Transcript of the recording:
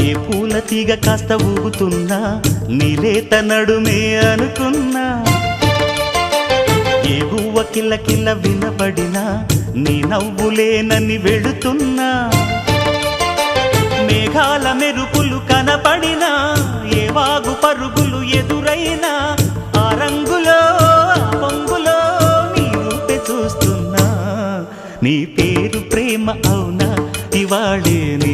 ఏ పూల తీగ కాస్త ఊగుతున్నా నీలేత నడుమే అనుకున్నా, ఏ గువ్వ కిల్ల కిల్ల వినబడినా నీ నవ్వులేనని వెళుతున్నా, మేఘాల మెరుపులు కనపడినా ఏ వాగు పరుగులు ఎదురైనా ఆ రంగులో ఆ పొంగులో నీ రూపే చూస్తున్నా. నీ పేరు ప్రేమ అవునా ఇవాళే నీ